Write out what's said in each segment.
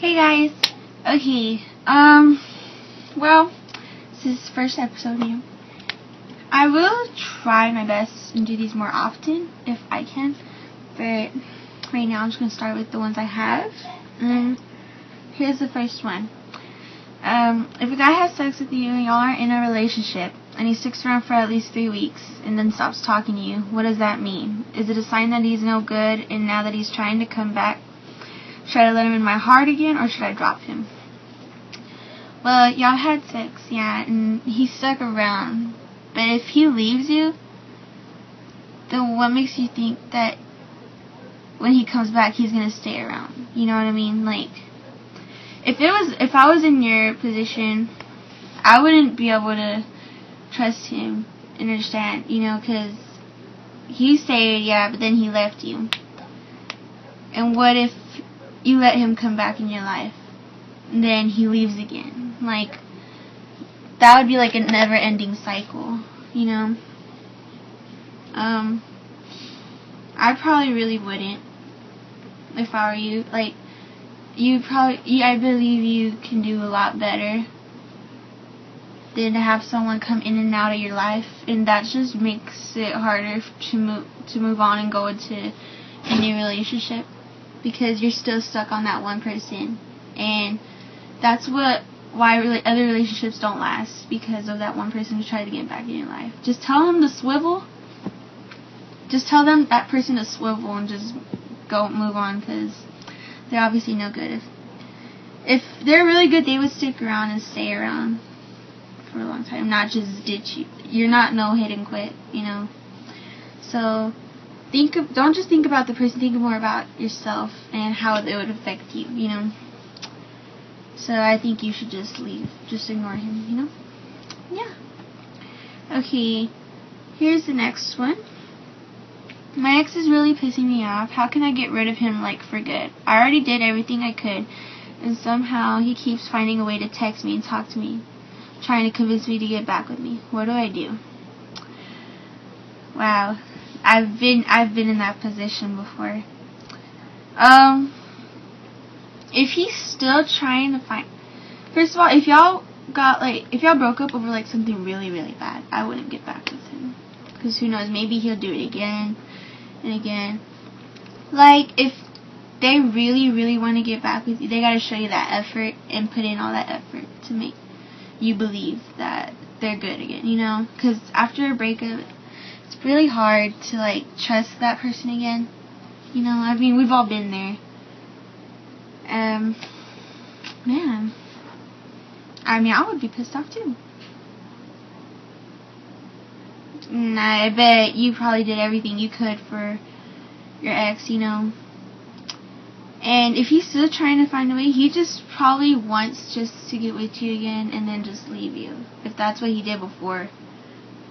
Hey guys. Okay. Well, this is the first episode here. I will try my best and do these more often if I can, but right now I'm just gonna start with the ones I have. Here's the first one. If a guy has sex with you and y'all are in a relationship and he sticks around for at least 3 weeks and then stops talking to you, what does that mean? Is it a sign that he's no good and now that he's trying to come back, should I let him in my heart again or should I drop him? Well, y'all had sex, yeah, and he stuck around. But if he leaves you, then what makes you think that when he comes back he's gonna stay around? You know what I mean? Like, if I was in your position, I wouldn't be able to trust him and understand, because he stayed, yeah, but then he left you. And what if you let him come back in your life, and then he leaves again? Like, that would be like a never-ending cycle, I probably really wouldn't if I were you. Like, I believe you can do a lot better than to have someone come in and out of your life, and that just makes it harder to move on and go into a new relationship, because you're still stuck on that one person, and that's why other relationships don't last, because of that one person who tried to get back in your life. Just tell them to swivel. Just tell that person to swivel and just go move on, because they're obviously no good. If they're really good, they would stick around and stay around for a long time, not just ditch you. You're not no hit and quit, So don't just think about the person, think more about yourself and how it would affect you, So I think you should just leave. Just ignore him, Yeah. Okay, here's the next one. My ex is really pissing me off. How can I get rid of him, for good? I already did everything I could, and somehow he keeps finding a way to text me and talk to me, trying to convince me to get back with me. What do I do? Wow. I've been in that position before. If he's still trying to find... First of all, if y'all broke up over, something really, really bad, I wouldn't get back with him. Because who knows, maybe he'll do it again and again. If they really, really want to get back with you, they gotta show you that effort and put in all that effort to make you believe that they're good again, Because after a breakup, it's really hard to, trust that person again. I mean, we've all been there. Man. I mean, I would be pissed off too. Nah, I bet you probably did everything you could for your ex, And if he's still trying to find a way, he just probably wants just to get with you again and then just leave you. If that's what he did before.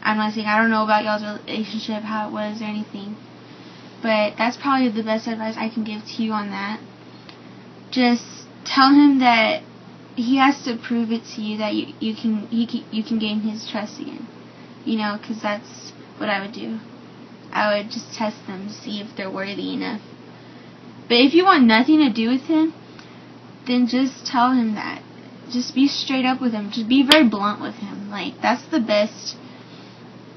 I'm not saying, I don't know about y'all's relationship, how it was or anything. But that's probably the best advice I can give to you on that. Just tell him that he has to prove it to you that you can gain his trust again. Because that's what I would do. I would just test them to see if they're worthy enough. But if you want nothing to do with him, then just tell him that. Just be straight up with him. Just be very blunt with him. That's the best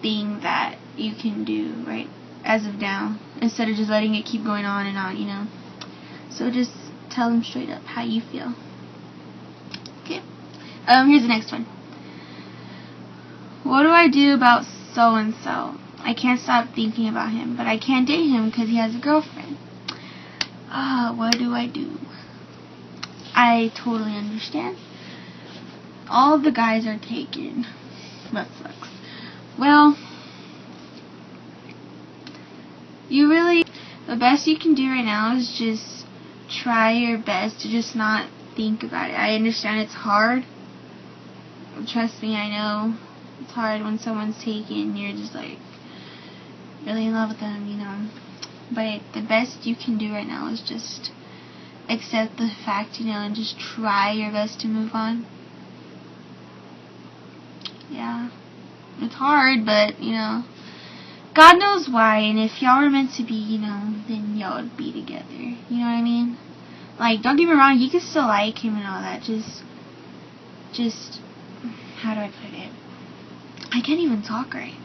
thing that you can do, right, as of now, instead of just letting it keep going on and on, So just tell him straight up how you feel. Okay. Here's the next one. What do I do about so-and-so? I can't stop thinking about him, but I can't date him because he has a girlfriend. What do I do? I totally understand. All the guys are taken. That sucks. Well, the best you can do right now is just try your best to just not think about it. I understand it's hard. Trust me, I know it's hard when someone's taken. You're just really in love with them, But the best you can do right now is just accept the fact, and just try your best to move on. Yeah. It's hard, but, God knows why, and if y'all were meant to be, then y'all would be together. You know what I mean? Like, don't get me wrong, you can still like him and all that. Just, how do I put it? I can't even talk right.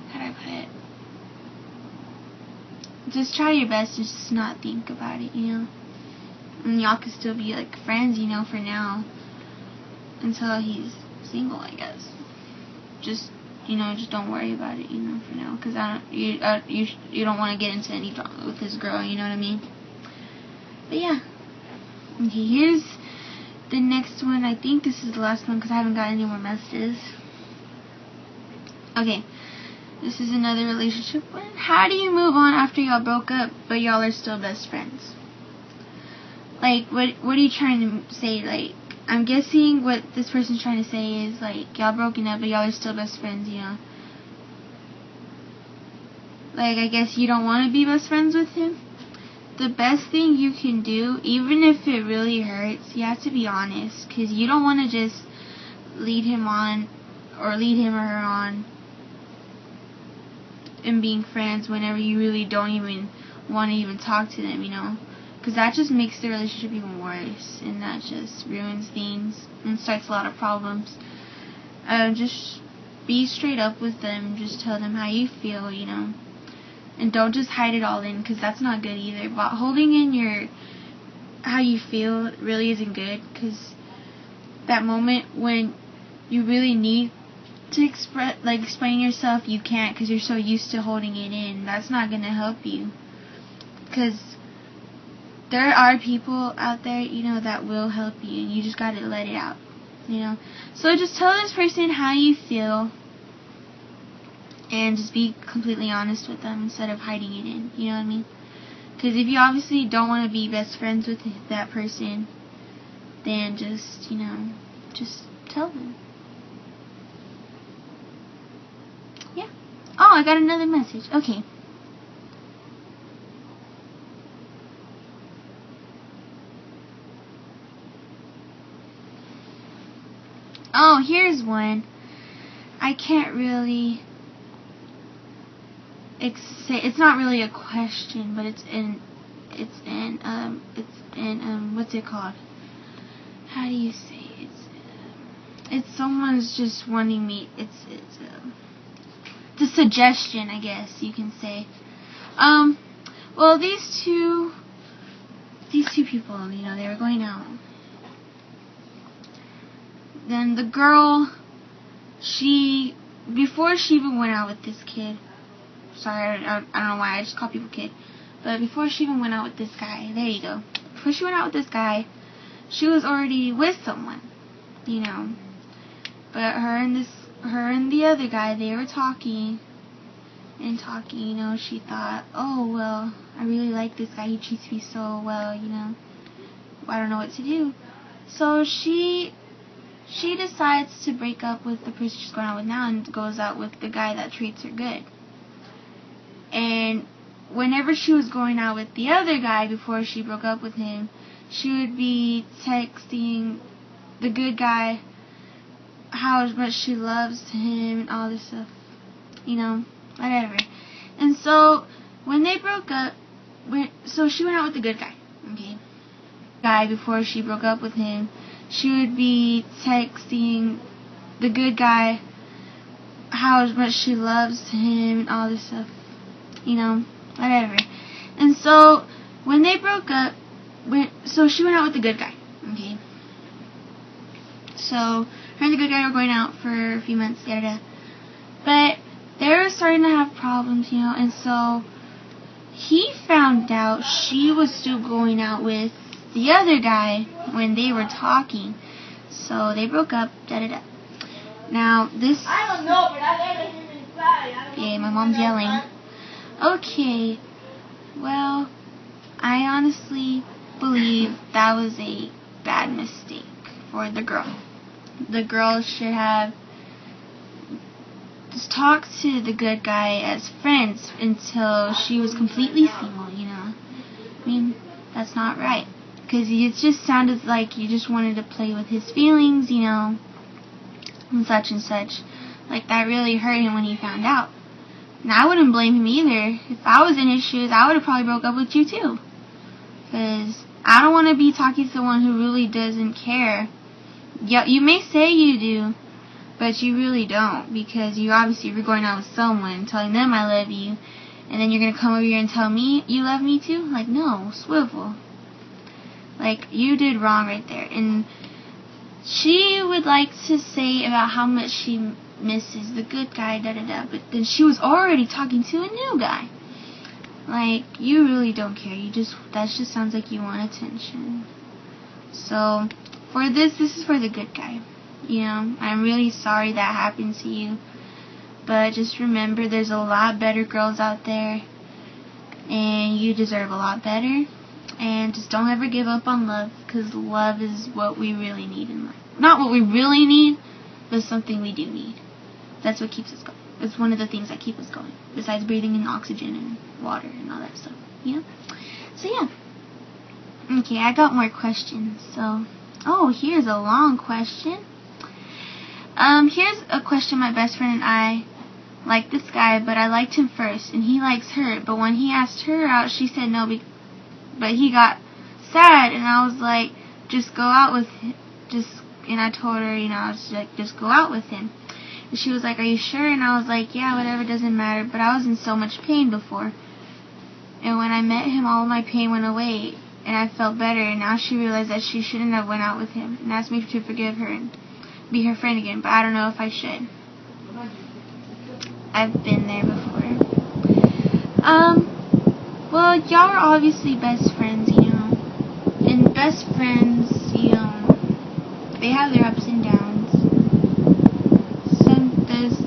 How do I put it? Just try your best to just not think about it, you know? And y'all can still be, like, friends, you know, for now. Until he's single, I guess. Just, you know, just don't worry about it, you know, for now. Because you don't want to get into any drama with this girl, you know what I mean? But yeah. Okay, here's the next one. I think this is the last one because I haven't got any more messages. Okay. This is another relationship one. How do you move on after y'all broke up, but y'all are still best friends? Like, what are you trying to say? Like, I'm guessing what this person's trying to say is, like, y'all broken up, but y'all are still best friends, you know? Like, I guess you don't want to be best friends with him? The best thing you can do, even if it really hurts, you have to be honest. Because you don't want to just lead him on, or lead him or her on, and being friends whenever you really don't even want to even talk to them, you know? Because that just makes the relationship even worse, and that just ruins things and starts a lot of problems. Just be straight up with them, just tell them how you feel, you know? And don't just hide it all in, because that's not good either. But holding in how you feel really isn't good, because that moment when you really need to explain yourself, you can't because you're so used to holding it in. That's not going to help you. Because there are people out there, you know, that will help you, and you just got to let it out, you know. So just tell this person how you feel, and just be completely honest with them instead of hiding it in, you know what I mean? Because if you obviously don't want to be best friends with that person, then just, you know, just tell them. Yeah. Oh, I got another message. Okay. Oh, here's one. I can't really say, it's not really a question, but it's in what's it called? How do you say it? It's someone's just wanting me. It's a suggestion, I guess you can say. Well, these two people, you know, they were going out. Then the girl, before she even went out with this kid, sorry, I don't know why I just call people kid, but before she even went out with this guy, there you go. Before she went out with this guy, she was already with someone, you know. But her and the other guy, they were talking, you know. She thought, oh, well, I really like this guy. He treats me so well, you know. I don't know what to do. So she decides to break up with the person she's going out with now and goes out with the guy that treats her good. And whenever she was going out with the other guy before she broke up with him, she would be texting the good guy how much she loves him and all this stuff, you know, whatever. And so when they broke up, so she went out with the good guy, okay? Guy before she broke up with him, she would be texting the good guy how much she loves him and all this stuff, you know, whatever. And so when they broke up, so she went out with the good guy, okay? So her and the good guy were going out for a few months, yada. But they were starting to have problems, you know, and so he found out she was still going out with the other guy when they were talking. So they broke up, da-da-da. Now, this... I don't know, but I never hear him cry. Yeah, my mom's yelling. Okay, well, I honestly believe that was a bad mistake for the girl. The girl should have just talked to the good guy as friends until she was completely single, you know. I mean, that's not right. Because it just sounded like you just wanted to play with his feelings, you know, and such and such. Like, that really hurt him when he found out. And I wouldn't blame him either. If I was in his shoes, I would have probably broke up with you too. Because I don't want to be talking to someone who really doesn't care. Yeah, you may say you do, but you really don't, because you obviously were going out with someone, telling them I love you, and then you're going to come over here and tell me you love me too? Like, no, swivel. Like, you did wrong right there. And she would like to say about how much she misses the good guy, da-da-da, but then she was already talking to a new guy. Like, you really don't care. That just sounds like you want attention. So, for this is for the good guy. You know, I'm really sorry that happened to you. But just remember, there's a lot better girls out there. And you deserve a lot better. And just don't ever give up on love. Because love is what we really need in life. Not what we really need, but something we do need. That's what keeps us going. It's one of the things that keep us going. Besides breathing in oxygen and water and all that stuff. You know? So yeah. Okay, I got more questions. So, here's a long question. Here's a question. My best friend and I like this guy, but I liked him first, and he likes her. But when he asked her out, she said no, but he got sad, and I was like, just go out with him. And I told her, you know, I was like, just go out with him. And she was like, are you sure? And I was like, yeah, whatever, doesn't matter. But I was in so much pain before. And when I met him, all of my pain went away, and I felt better. And now she realized that she shouldn't have went out with him, and asked me to forgive her and be her friend again. But I don't know if I should. I've been there before. Well, y'all are obviously best friends, you know. And best friends, you know, they have their ups and downs. There's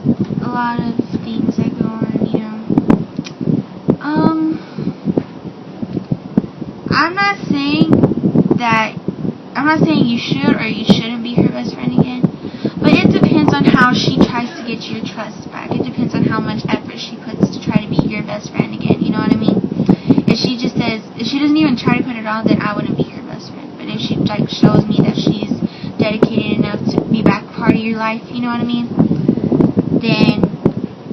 a lot of things that go on, you know. I'm not saying you should or you shouldn't be her best friend again. But it depends on how she tries to get your trust back. It depends on how much effort she puts to try to be your best friend again. You know what I mean? If she doesn't even try to put it on, then I wouldn't be her best friend. But if she shows me that she's dedicated enough to be back part of your life, you know what I mean? Then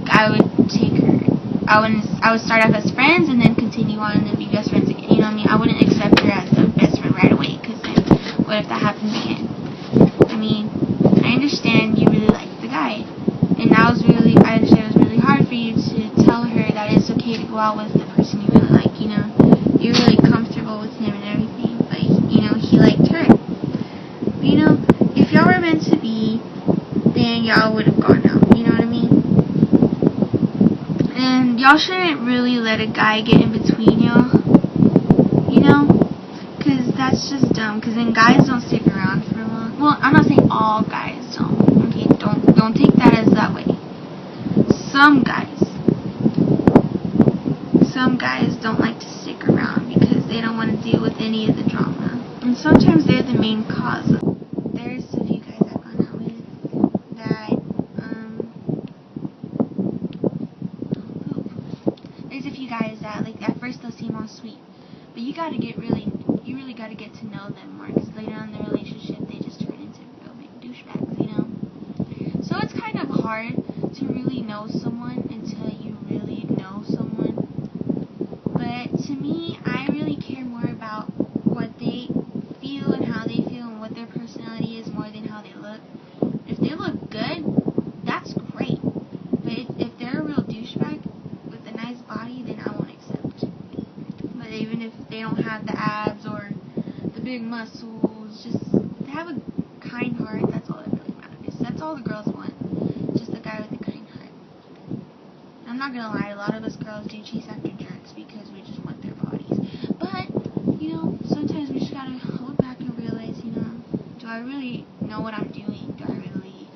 I would take her. I would start off as friends and then continue on and then be best friends again. You know what I mean? I wouldn't accept her as a best friend right away, because then what if that happens again? I mean, I understand you really like the guy, and I understand it was really hard for you to tell her that it's okay to go out with the person you really like. You know, you're really comfortable with him and everything, but you know he liked her. But, you know, if y'all were meant to be, then y'all would have gone out. You know what I mean? And y'all shouldn't really let a guy get in between y'all. You know, because that's just dumb. Because then guys don't stick around for long. Well, I'm not saying all guys don't. Okay, don't take that as that way. Some guys don't like to stick around because they don't want to deal with any of the drama. And sometimes they're the main cause of it. There's a few guys I've gone out with that, there's a few guys that, like, at first they'll seem all sweet. But you really got to get to know them more, because later on in the relationship, they just turn into real big douchebags, you know? So it's kind of hard to really know someone until you really know someone. But to me, I really care more about what they feel and how they feel and what their personality is more than how they look. If they look good, that's great. But if they're a real douchebag with a nice body, then I won't accept. But even if they don't have the abs or the big muscles, just they have a kind heart, that's all that really matters. That's all the girls want. Just a guy with a kind heart. I'm not gonna lie, a lot of us girls do chase after jerks because we just want their bodies. But, you know, sometimes we just gotta hold back and realize, you know, do I really know what I'm doing? Do I really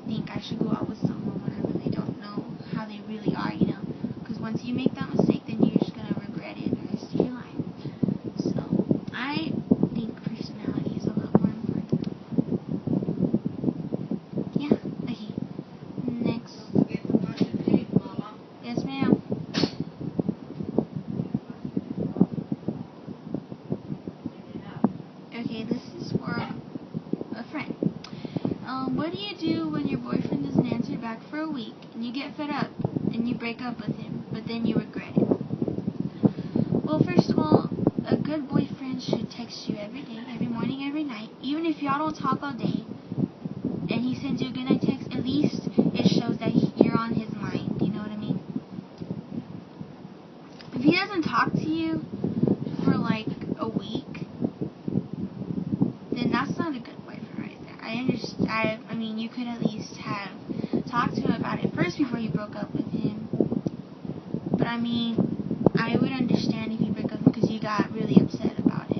think I should go out with someone when I really don't know how they really are, you know? Because once you make that mistake, then you're just gonna regret it the rest of your life. So, I think personality is a lot more important. Yeah, okay. Next. Yes, ma'am. Okay, this is for a friend. What do you do when your boyfriend doesn't answer back for a week, and you get fed up, and you break up with him, but then you regret it? Well, first of all, a good boyfriend every day, every morning, every night, even if y'all don't talk all day, and he sends you a goodnight text, at least it shows that you're on his mind. You know what I mean? If he doesn't talk to you for like a week, then that's not a good boyfriend right there. I understand. I mean, you could at least have talked to him about it first before you broke up with him. But I mean, I would understand if you break up because you got really upset about it.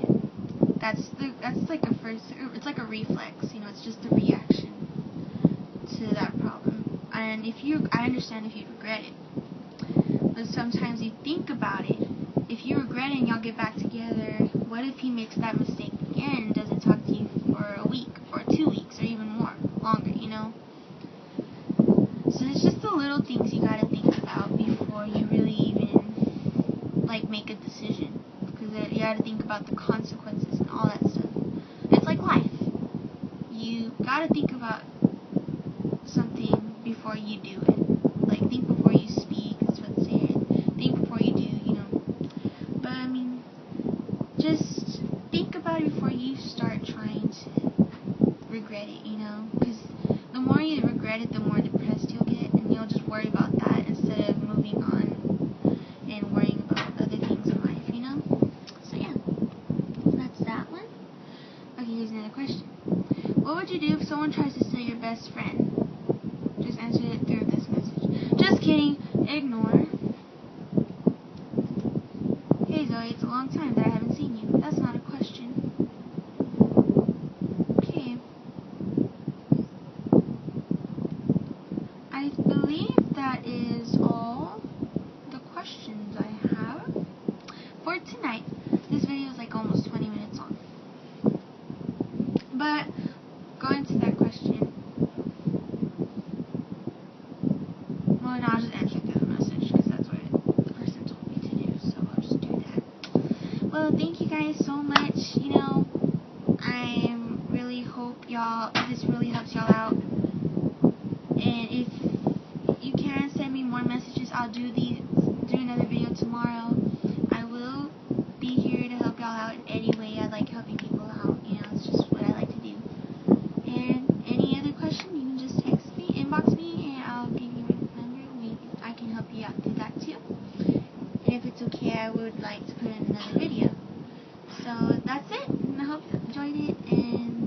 That's like a first. It's like a reflex. You know, it's just a reaction to that problem. And I understand if you regret it. But sometimes you think about it. If you regret it and y'all get back together, what if he makes that mistake again and doesn't talk to you for a week or 2 weeks or even more, longer, you know? So it's just the little things you gotta think about before you really even, like, make a decision. Because you gotta think about the consequences and all that stuff. It's like life. You gotta think about something before you do it. Like, think before you speak, that's what they say. Think before you do, you know. But, I mean, just think about it before you start trying to regret it, you know. Because the more you regret it, the more depressed you'll get, and you'll just worry about that instead of moving on and worrying about other things in life, you know. So, yeah. That's that one. Okay, here's another question. What would you do if someone tries to steal your best friend? Just answer it through this message. Just kidding. Ignore. Hey Zoe, it's a long time that I haven't seen you. That's not a question. Okay. I believe that is all the questions I have for tonight. This video is like almost 20 minutes long. But going to that question. Well, no, I'll just answer it through the message because that's what the person told me to do. So I'll just do that. Well, thank you guys so much. You know, I really hope this really helps y'all out. And if you can send me more messages, I'll do another video tomorrow. I will be here to help y'all out in any way. I like helping people out. You know, it's just what I like to do. And any other question, you can just text me, inbox me, and I'll give you my number. I can help you out through that too. And if it's okay, I would like to put in another video. So that's it. And I hope you enjoyed it. And